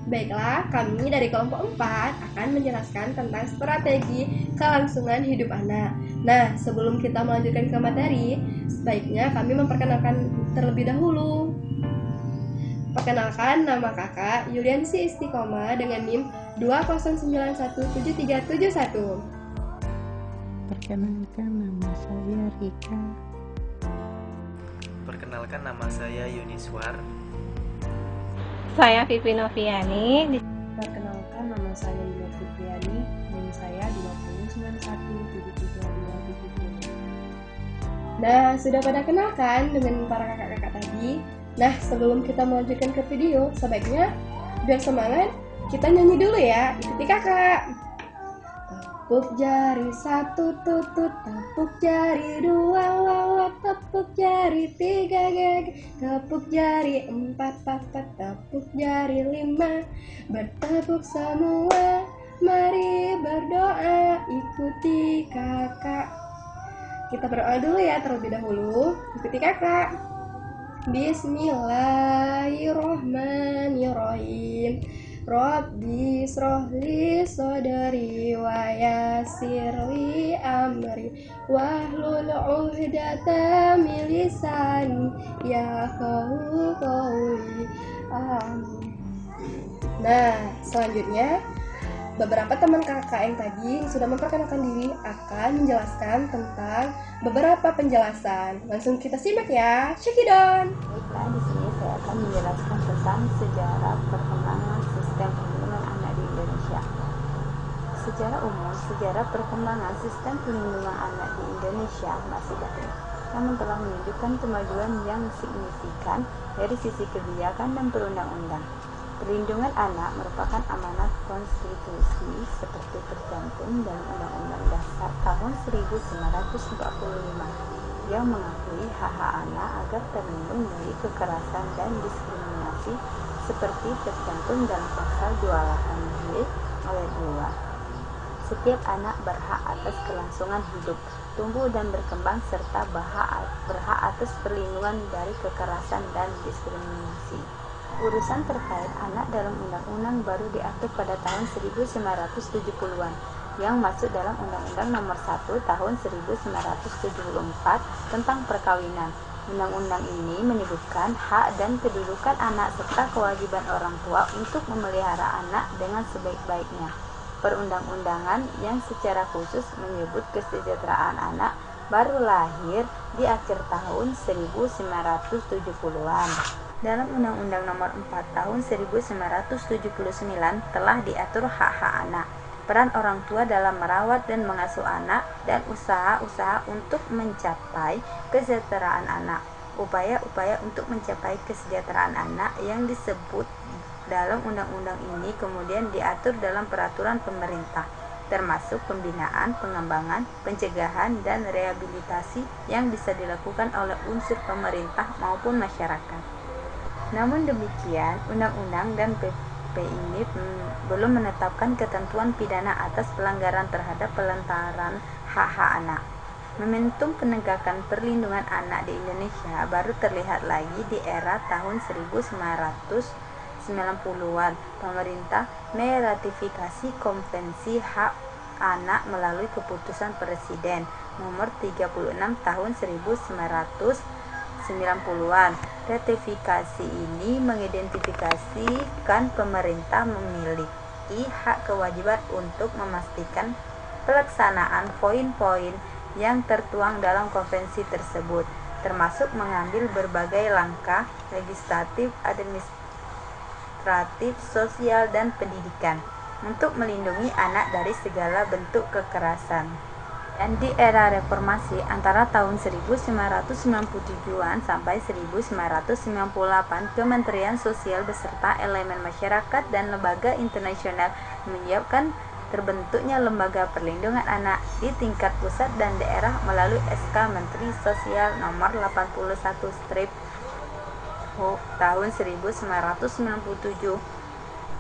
Baiklah, kami dari kelompok 4 akan menjelaskan tentang strategi kelangsungan hidup anak. Nah, sebelum kita melanjutkan ke materi, sebaiknya kami memperkenalkan terlebih dahulu. Perkenalkan, nama kakak Yuliansi Istiqomah dengan NIM 209173771. Perkenalkan, nama saya Rika. Perkenalkan, nama saya Yuniswar. Saya Vivi Noviani. Perkenalkan, nama saya Yulia Fitriani, NIM saya 209172770. Nah, sudah pada kenalkan dengan para kakak-kakak tadi. Nah, sebelum kita melanjutkan ke video, sebaiknya biar semangat, kita nyanyi dulu ya. Ikuti kakak. Tepuk jari 1 tutut, tepuk jari 2 wawa, tepuk jari 3 gag, tepuk jari 4 papat, tepuk jari 5, bertepuk semua, mari berdoa, ikuti kakak. Kita berdoa dulu ya terlebih dahulu, ikuti kakak. Bismillahirrohmanirrohim. Rabbi srohli sodari wa yassirli amri wahlul 'uqdatam min lisani yafqahu qawli. Amin. Nah, selanjutnya beberapa teman kakak yang tadi sudah memperkenalkan diri akan menjelaskan tentang beberapa penjelasan. Langsung kita simak ya. Check it on. Baiklah, di sini saya akan menjelaskan tentang sejarah perkembangan sistem perlindungan anak di Indonesia. Secara umum, sejarah perkembangan sistem perlindungan anak di Indonesia masih baru, namun telah menunjukkan kemajuan yang signifikan dari sisi kebijakan dan perundang-undang. Perlindungan anak merupakan amanat konstitusi seperti tercantum dalam Undang-Undang Dasar tahun 1945 yang mengakui hak-hak anak agar terlindung dari kekerasan dan diskriminasi seperti tercantum dalam pasal 28 ayat 2. Setiap anak berhak atas kelangsungan hidup, tumbuh dan berkembang serta berhak atas perlindungan dari kekerasan dan diskriminasi. Urusan terkait anak dalam undang-undang baru diatur pada tahun 1970-an yang masuk dalam Undang-Undang Nomor 1 Tahun 1974 tentang perkawinan. Undang-undang ini menyebutkan hak dan kedudukan anak serta kewajiban orang tua untuk memelihara anak dengan sebaik-baiknya. Perundang-undangan yang secara khusus menyebut kesejahteraan anak baru lahir di akhir tahun 1970-an. Dalam Undang-Undang Nomor 4 Tahun 1979 telah diatur hak-hak anak, peran orang tua dalam merawat dan mengasuh anak, dan usaha-usaha untuk mencapai kesejahteraan anak. Upaya-upaya untuk mencapai kesejahteraan anak yang disebut dalam undang-undang ini kemudian diatur dalam peraturan pemerintah, termasuk pembinaan, pengembangan, pencegahan, dan rehabilitasi yang bisa dilakukan oleh unsur pemerintah maupun masyarakat. Namun demikian, undang-undang dan PP ini belum menetapkan ketentuan pidana atas pelanggaran terhadap pelantaran hak-hak anak. Momentum penegakan perlindungan anak di Indonesia baru terlihat lagi di era tahun 1990-an. Pemerintah meratifikasi Konvensi Hak Anak melalui keputusan Presiden Nomor 36 Tahun 1990-an. Ratifikasi ini mengidentifikasikan pemerintah memiliki hak kewajiban untuk memastikan pelaksanaan poin-poin yang tertuang dalam konvensi tersebut, termasuk mengambil berbagai langkah legislatif, administratif, sosial, dan pendidikan untuk melindungi anak dari segala bentuk kekerasan. Dan di era reformasi antara tahun 1997-an sampai 1998, Kementerian Sosial beserta elemen masyarakat dan lembaga internasional menyiapkan terbentuknya Lembaga Perlindungan Anak di tingkat pusat dan daerah melalui SK Menteri Sosial Nomor 81/tahun 1997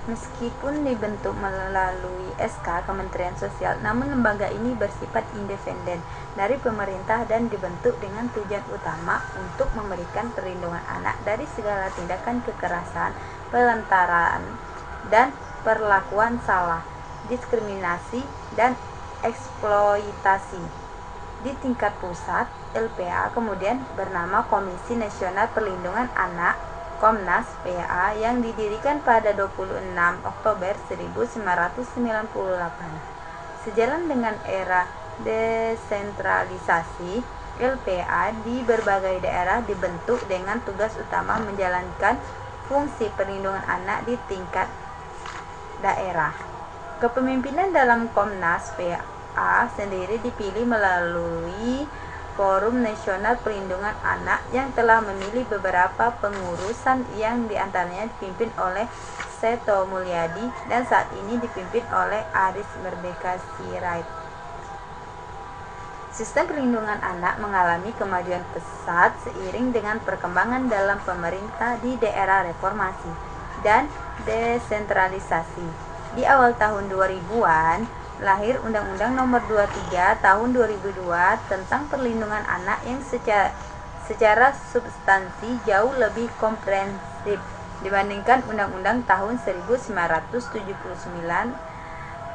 Meskipun dibentuk melalui SK Kementerian Sosial, namun lembaga ini bersifat independen dari pemerintah dan dibentuk dengan tujuan utama untuk memberikan perlindungan anak dari segala tindakan kekerasan, pelantaran, dan perlakuan salah, diskriminasi, dan eksploitasi. Di tingkat pusat, LPA kemudian bernama Komisi Nasional Perlindungan Anak Komnas PA yang didirikan pada 26 Oktober 1998. Sejalan dengan era desentralisasi, LPA di berbagai daerah dibentuk dengan tugas utama menjalankan fungsi perlindungan anak di tingkat daerah. Kepemimpinan dalam Komnas PA sendiri dipilih melalui Forum Nasional Perlindungan Anak yang telah memilih beberapa pengurusan yang diantaranya dipimpin oleh Seto Mulyadi dan saat ini dipimpin oleh Aris Merdeka Sirait. Sistem perlindungan anak mengalami kemajuan pesat seiring dengan perkembangan dalam pemerintah di daerah reformasi dan desentralisasi. Di awal tahun 2000-an, lahir Undang-Undang Nomor 23 Tahun 2002 tentang Perlindungan Anak yang secara substansi jauh lebih komprehensif dibandingkan Undang-Undang Tahun 1979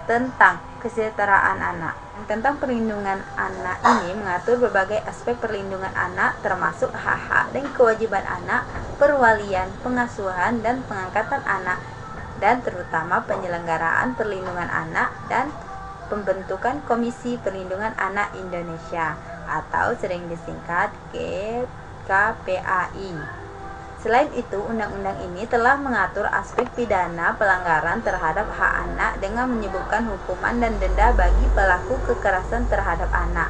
tentang Kesejahteraan Anak. Tentang perlindungan anak ini mengatur berbagai aspek perlindungan anak termasuk hak-hak dan kewajiban anak, perwalian, pengasuhan, dan pengangkatan anak, dan terutama penyelenggaraan perlindungan anak dan pembentukan Komisi Perlindungan Anak Indonesia atau sering disingkat KPAI. Selain itu, undang-undang ini telah mengatur aspek pidana pelanggaran terhadap hak anak dengan menyebutkan hukuman dan denda bagi pelaku kekerasan terhadap anak.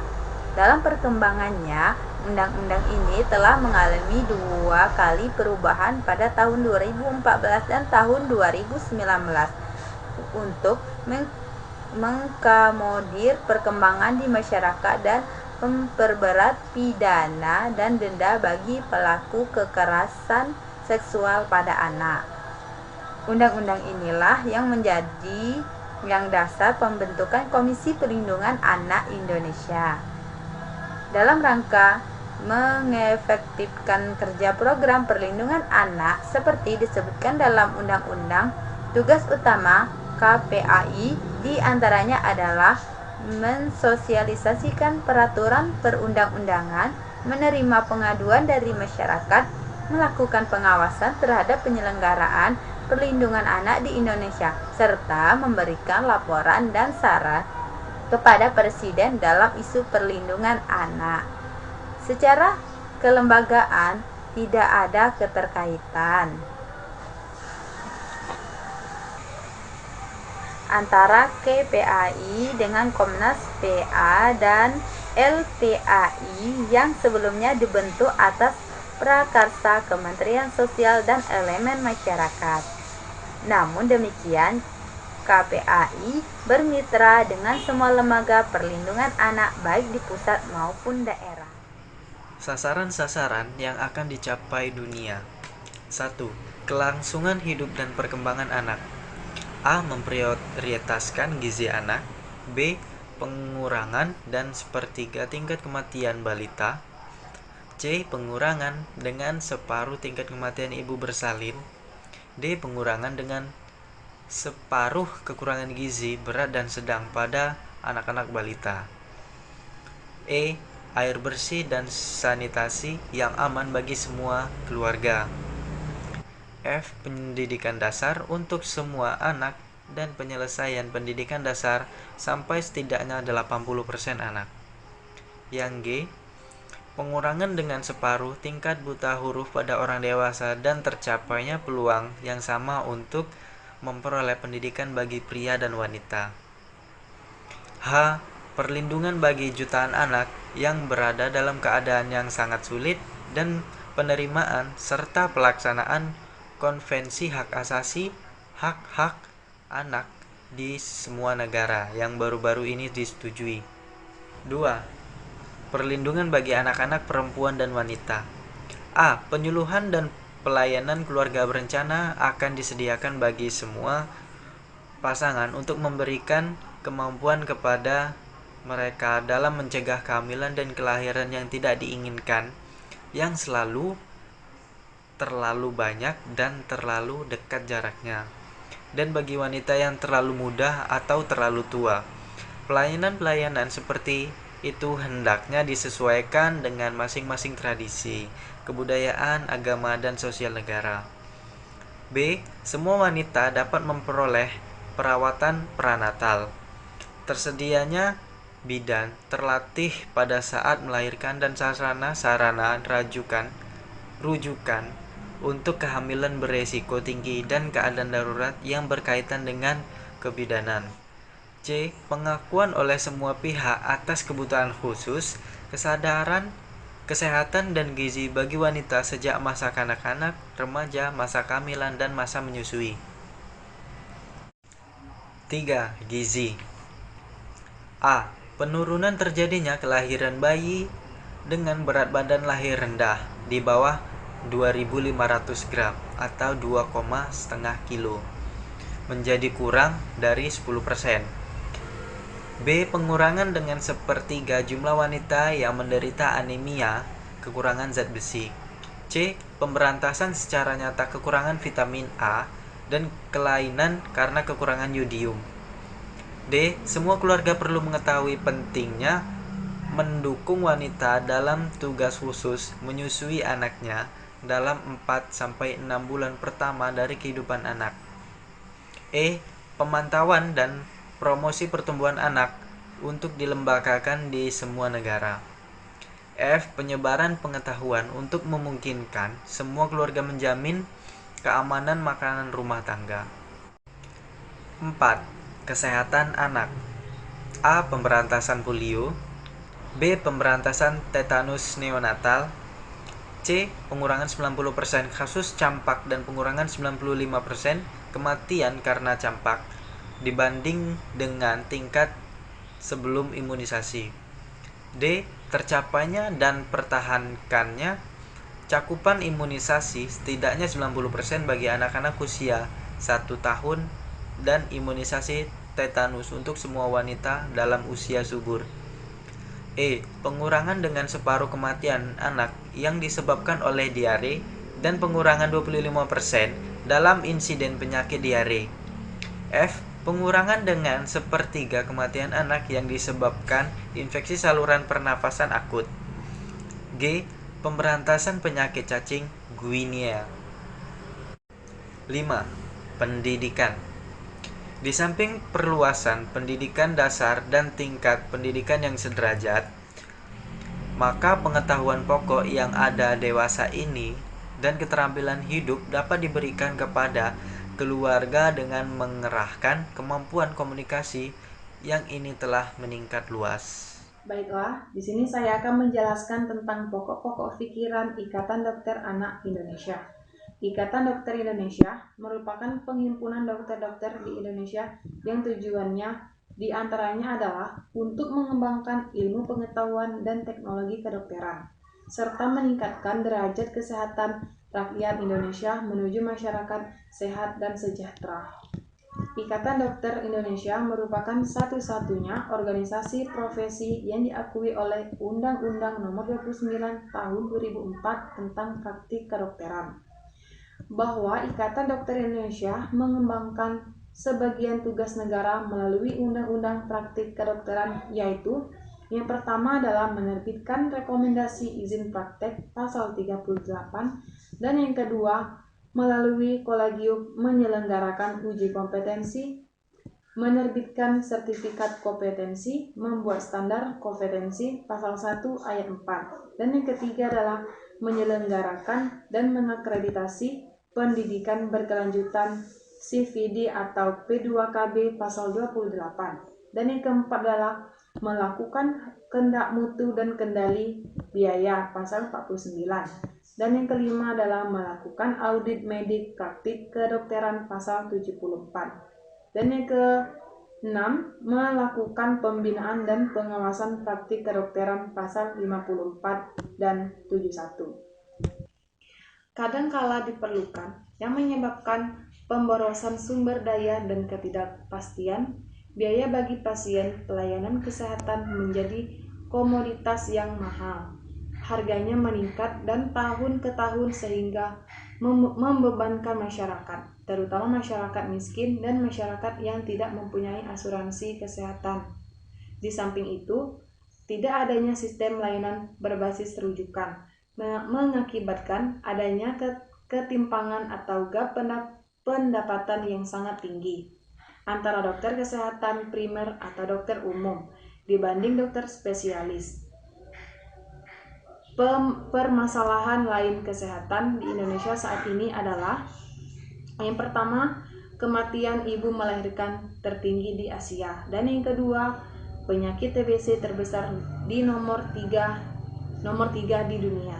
Dalam perkembangannya, undang-undang ini telah mengalami 2 kali perubahan pada tahun 2014 dan tahun 2019 untuk mengakomodir perkembangan di masyarakat dan memperberat pidana dan denda bagi pelaku kekerasan seksual pada anak. Undang-undang inilah yang menjadi dasar pembentukan Komisi Perlindungan Anak Indonesia. Dalam rangka mengefektifkan kerja program perlindungan anak seperti disebutkan dalam undang-undang, tugas utama KPAI diantaranya adalah mensosialisasikan peraturan perundang-undangan, menerima pengaduan dari masyarakat, melakukan pengawasan terhadap penyelenggaraan perlindungan anak di Indonesia, serta memberikan laporan dan saran kepada Presiden dalam isu perlindungan anak. Secara kelembagaan tidak ada keterkaitan antara KPAI dengan Komnas PA dan LPAI yang sebelumnya dibentuk atas prakarsa Kementerian Sosial dan elemen masyarakat. Namun demikian, KPAI bermitra dengan semua lembaga perlindungan anak baik di pusat maupun daerah. Sasaran-sasaran yang akan dicapai dunia. 1. Kelangsungan hidup dan perkembangan anak. A. Memprioritaskan gizi anak. B. Pengurangan dan sepertiga tingkat kematian balita. C. Pengurangan dengan separuh tingkat kematian ibu bersalin. D. Pengurangan dengan separuh kekurangan gizi berat dan sedang pada anak-anak balita. E. Air bersih dan sanitasi yang aman bagi semua keluarga. F. Pendidikan dasar untuk semua anak dan penyelesaian pendidikan dasar sampai setidaknya 80% anak. Yang G. Pengurangan dengan separuh tingkat buta huruf pada orang dewasa dan tercapainya peluang yang sama untuk memperoleh pendidikan bagi pria dan wanita. H. Perlindungan bagi jutaan anak yang berada dalam keadaan yang sangat sulit dan penerimaan serta pelaksanaan Konvensi Hak Asasi Hak-Hak Anak di semua negara yang baru-baru ini disetujui. 2. Perlindungan bagi anak-anak perempuan dan wanita. A. Penyuluhan dan pelayanan keluarga berencana akan disediakan bagi semua pasangan untuk memberikan kemampuan kepada mereka dalam mencegah kehamilan dan kelahiran yang tidak diinginkan, yang selalu terlalu banyak dan terlalu dekat jaraknya, dan bagi wanita yang terlalu muda atau terlalu tua. Pelayanan-pelayanan seperti itu hendaknya disesuaikan dengan masing-masing tradisi, kebudayaan, agama, dan sosial negara. B. Semua wanita dapat memperoleh perawatan prenatal. Tersedianya bidan terlatih pada saat melahirkan dan sarana-sarana rujukan untuk kehamilan beresiko tinggi dan keadaan darurat yang berkaitan dengan kebidanan. C. Pengakuan oleh semua pihak atas kebutuhan khusus, kesehatan dan gizi bagi wanita sejak masa kanak-kanak, remaja, masa kehamilan, dan masa menyusui. 3. Gizi. A. Penurunan terjadinya kelahiran bayi dengan berat badan lahir rendah di bawah 2.500 gram atau 2,5 kilo menjadi kurang dari 10%. B. Pengurangan dengan sepertiga jumlah wanita yang menderita anemia, kekurangan zat besi. C. Pemberantasan secara nyata kekurangan vitamin A dan kelainan karena kekurangan yodium. D. Semua keluarga perlu mengetahui pentingnya mendukung wanita dalam tugas khusus menyusui anaknya dalam 4-6 bulan pertama dari kehidupan anak. E. Pemantauan dan promosi pertumbuhan anak untuk dilembagakan di semua negara. F. Penyebaran pengetahuan untuk memungkinkan semua keluarga menjamin keamanan makanan rumah tangga. 4. Kesehatan anak. A. Pemberantasan polio. B. Pemberantasan tetanus neonatal. C. Pengurangan 90% kasus campak dan pengurangan 95% kematian karena campak dibanding dengan tingkat sebelum imunisasi. D. Tercapainya dan pertahankannya cakupan imunisasi setidaknya 90% bagi anak-anak usia 1 tahun dan imunisasi tetanus untuk semua wanita dalam usia subur. E. Pengurangan dengan separuh kematian anak yang disebabkan oleh diare dan pengurangan 25% dalam insiden penyakit diare. F. Pengurangan dengan sepertiga kematian anak yang disebabkan infeksi saluran pernafasan akut. G. Pemberantasan penyakit cacing Guinea. 5. Pendidikan. Di samping perluasan pendidikan dasar dan tingkat pendidikan yang sederajat, maka pengetahuan pokok yang ada dewasa ini dan keterampilan hidup dapat diberikan kepada keluarga dengan mengerahkan kemampuan komunikasi yang ini telah meningkat luas. Baiklah, di sini saya akan menjelaskan tentang pokok-pokok pikiran Ikatan Dokter Anak Indonesia. Ikatan Dokter Indonesia merupakan penghimpunan dokter-dokter di Indonesia yang tujuannya diantaranya adalah untuk mengembangkan ilmu pengetahuan dan teknologi kedokteran, serta meningkatkan derajat kesehatan rakyat Indonesia menuju masyarakat sehat dan sejahtera. Ikatan Dokter Indonesia merupakan satu-satunya organisasi profesi yang diakui oleh Undang-Undang Nomor 29 Tahun 2004 tentang Praktik Kedokteran, bahwa Ikatan Dokter Indonesia mengembangkan sebagian tugas negara melalui Undang-Undang Praktik Kedokteran, yaitu yang pertama adalah menerbitkan rekomendasi izin praktek pasal 38, dan yang kedua melalui kolegium menyelenggarakan uji kompetensi, menerbitkan sertifikat kompetensi, membuat standar kompetensi pasal 1 ayat 4, dan yang ketiga adalah menyelenggarakan dan mengakreditasi pendidikan berkelanjutan CVD atau P2KB pasal 28, dan yang keempat adalah melakukan kendak mutu dan kendali biaya pasal 49, dan yang kelima adalah melakukan audit medik praktik kedokteran pasal 74, dan yang keenam melakukan pembinaan dan pengawasan praktik kedokteran pasal 54 dan 71. kadangkala diperlukan yang menyebabkan pemborosan sumber daya dan ketidakpastian biaya bagi pasien. Pelayanan kesehatan menjadi komoditas yang mahal. Harganya meningkat dan tahun ke tahun sehingga membebankan masyarakat, terutama masyarakat miskin dan masyarakat yang tidak mempunyai asuransi kesehatan. Di samping itu, tidak adanya sistem layanan berbasis rujukan mengakibatkan adanya ketimpangan atau gap pendapatan yang sangat tinggi antara dokter kesehatan primer atau dokter umum dibanding dokter spesialis. Permasalahan lain kesehatan di Indonesia saat ini adalah yang pertama, kematian ibu melahirkan tertinggi di Asia, dan yang kedua, penyakit TBC terbesar di nomor 3 di dunia.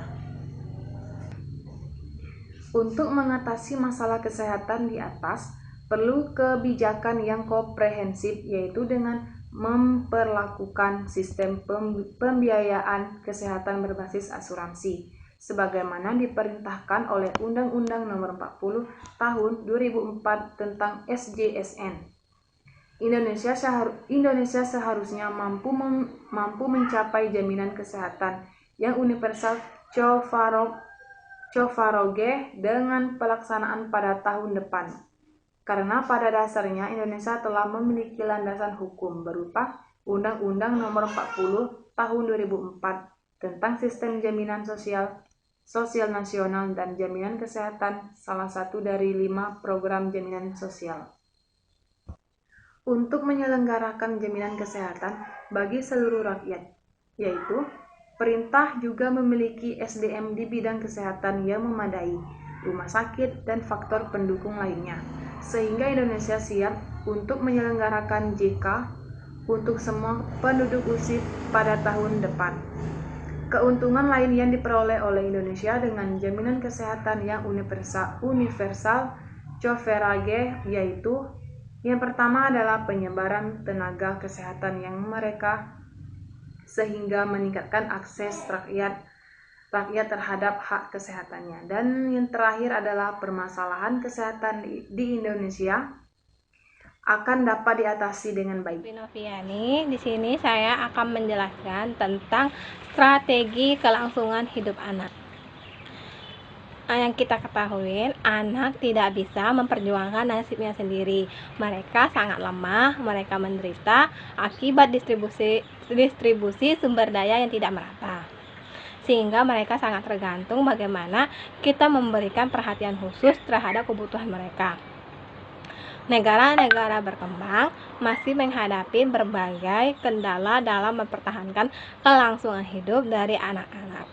Untuk mengatasi masalah kesehatan di atas, perlu kebijakan yang komprehensif, yaitu dengan memperlakukan sistem pembiayaan kesehatan berbasis asuransi, sebagaimana diperintahkan oleh Undang-Undang Nomor 40 Tahun 2004 tentang SJSN. Indonesia seharusnya mampu mencapai jaminan kesehatan yang universal Covaroge dengan pelaksanaan pada tahun depan. Karena pada dasarnya Indonesia telah memiliki landasan hukum berupa Undang-Undang Nomor 40 Tahun 2004 tentang Sistem Jaminan Sosial Nasional dan Jaminan Kesehatan, salah satu dari 5 program jaminan sosial. Untuk menyelenggarakan jaminan kesehatan bagi seluruh rakyat, yaitu perintah juga memiliki SDM di bidang kesehatan yang memadai, rumah sakit, dan faktor pendukung lainnya, sehingga Indonesia siap untuk menyelenggarakan JK untuk semua penduduk usia pada tahun depan. Keuntungan lain yang diperoleh oleh Indonesia dengan jaminan kesehatan yang universal Coverage yaitu yang pertama adalah penyebaran tenaga kesehatan yang mereka sehingga meningkatkan akses rakyat terhadap hak kesehatannya. Dan yang terakhir adalah permasalahan kesehatan di Indonesia akan dapat diatasi dengan baik. Noviani, di sini saya akan menjelaskan tentang strategi kelangsungan hidup anak. Yang kita ketahui, anak tidak bisa memperjuangkan nasibnya sendiri. Mereka sangat lemah, mereka menderita akibat distribusi sumber daya yang tidak merata. Sehingga mereka sangat tergantung bagaimana kita memberikan perhatian khusus terhadap kebutuhan mereka. Negara-negara berkembang masih menghadapi berbagai kendala dalam mempertahankan kelangsungan hidup dari anak-anak.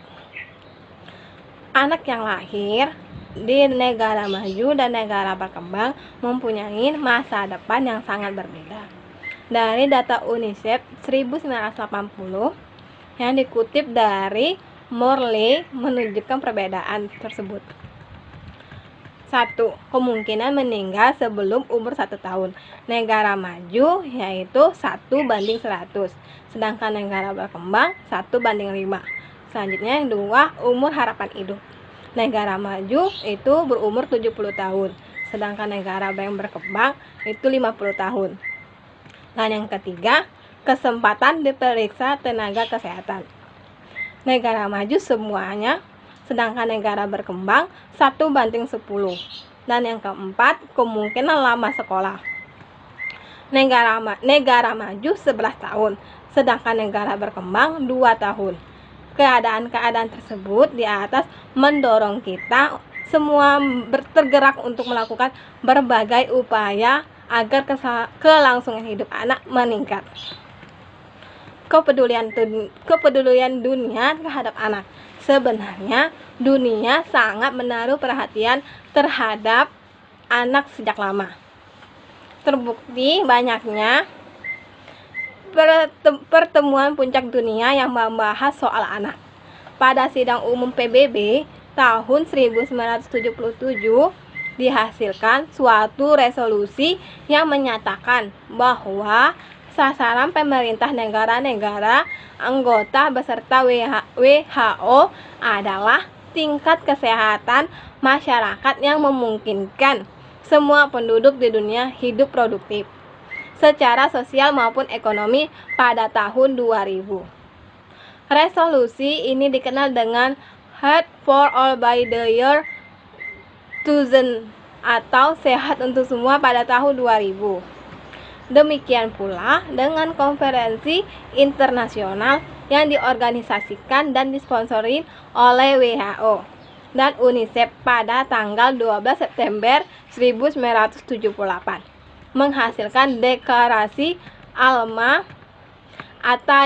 Anak yang lahir di negara maju dan negara berkembang mempunyai masa depan yang sangat berbeda. Dari data UNICEF 1980 yang dikutip dari Morley menunjukkan perbedaan tersebut. 1. Kemungkinan meninggal sebelum umur 1 tahun. Negara maju yaitu 1:100, sedangkan negara berkembang 1:5. Selanjutnya yang 2, umur harapan hidup. Negara maju itu berumur 70 tahun, sedangkan negara yang berkembang itu 50 tahun. Dan yang ketiga, kesempatan diperiksa tenaga kesehatan. Negara maju semuanya, sedangkan negara berkembang 1:10. Dan yang keempat, kemungkinan lama sekolah. Negara maju 11 tahun, sedangkan negara berkembang 2 tahun. Keadaan-keadaan tersebut di atas mendorong kita semua tergerak untuk melakukan berbagai upaya agar kelangsungan hidup anak meningkat. Kepedulian dunia terhadap anak. Sebenarnya dunia sangat menaruh perhatian terhadap anak sejak lama. Terbukti banyaknya pertemuan puncak dunia yang membahas soal anak. Pada sidang umum PBB tahun 1977 dihasilkan suatu resolusi yang menyatakan bahwa sasaran pemerintah negara-negara anggota beserta WHO adalah tingkat kesehatan masyarakat yang memungkinkan semua penduduk di dunia hidup produktif secara sosial maupun ekonomi pada tahun 2000. Resolusi ini dikenal dengan Health for All by the year 2000 atau Sehat untuk Semua pada tahun 2000. Demikian pula dengan konferensi internasional yang diorganisasikan dan disponsori oleh WHO dan UNICEF pada tanggal 12 September 1978 menghasilkan deklarasi Alma-Ata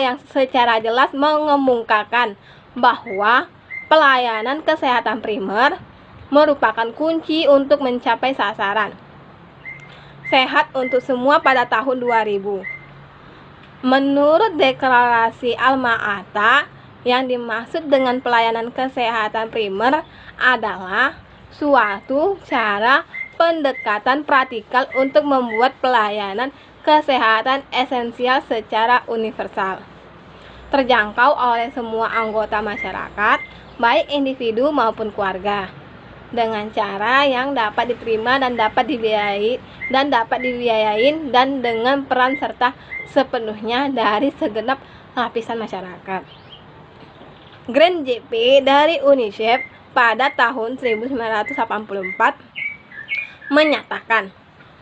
yang secara jelas mengemukakan bahwa pelayanan kesehatan primer merupakan kunci untuk mencapai sasaran sehat untuk semua pada tahun 2000. Menurut deklarasi Alma-Ata, yang dimaksud dengan pelayanan kesehatan primer adalah suatu cara pendekatan praktikal untuk membuat pelayanan kesehatan esensial secara universal, terjangkau oleh semua anggota masyarakat, baik individu maupun keluarga, dengan cara yang dapat diterima dan dapat dibiayain dan dengan peran serta sepenuhnya dari segenap lapisan masyarakat. Grand JP dari UNICEF pada tahun 1984 menyatakan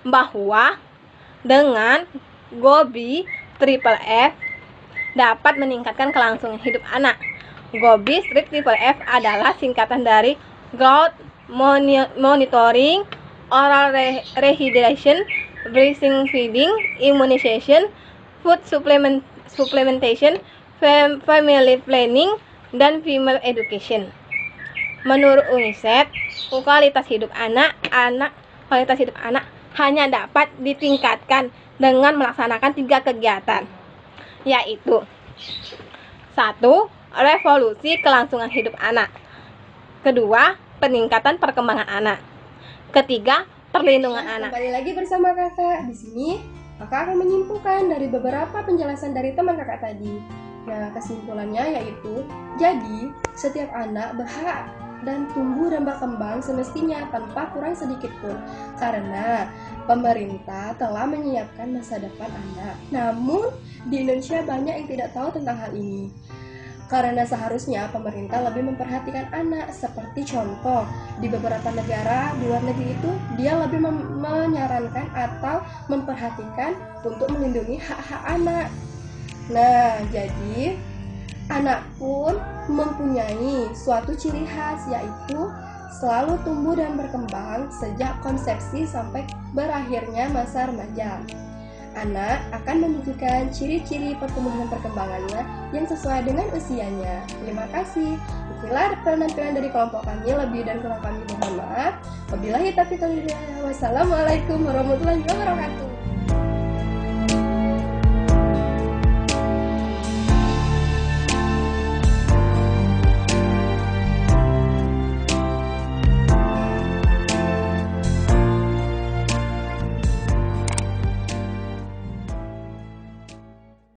bahwa dengan GOBI Triple F dapat meningkatkan kelangsungan hidup anak. GOBI Triple F adalah singkatan dari Growth Monitoring, Oral Rehydration, Breastfeeding, Immunization, Food Supplementation, Family Planning, dan Female Education. Menurut UNICEF, kualitas hidup anak hanya dapat ditingkatkan dengan melaksanakan 3 kegiatan, yaitu 1. Revolusi kelangsungan hidup anak. 2. Peningkatan perkembangan anak. 3. Perlindungan anak. Kembali lagi bersama kakak. Di sini kakak akan menyimpulkan dari beberapa penjelasan dari teman kakak tadi. Nah, kesimpulannya yaitu, jadi setiap anak berhak dan tumbuh dan berkembang semestinya tanpa kurang sedikit pun, karena pemerintah telah menyiapkan masa depan anak. Namun di Indonesia banyak yang tidak tahu tentang hal ini, karena seharusnya pemerintah lebih memperhatikan anak. Seperti contoh, di beberapa negara di luar negeri itu dia lebih menyarankan atau memperhatikan untuk melindungi hak-hak anak. Nah, jadi anak pun mempunyai suatu ciri khas, yaitu selalu tumbuh dan berkembang sejak konsepsi sampai berakhirnya masa remaja. Anak akan menunjukkan ciri-ciri pertumbuhan dan perkembangannya yang sesuai dengan usianya. Terima kasih. Itulah penampilan dari kelompok kami. Lebih dan kurang kami mohon maaf. Wabillahi taufiq wal hidayah. Wassalamualaikum warahmatullahi wabarakatuh.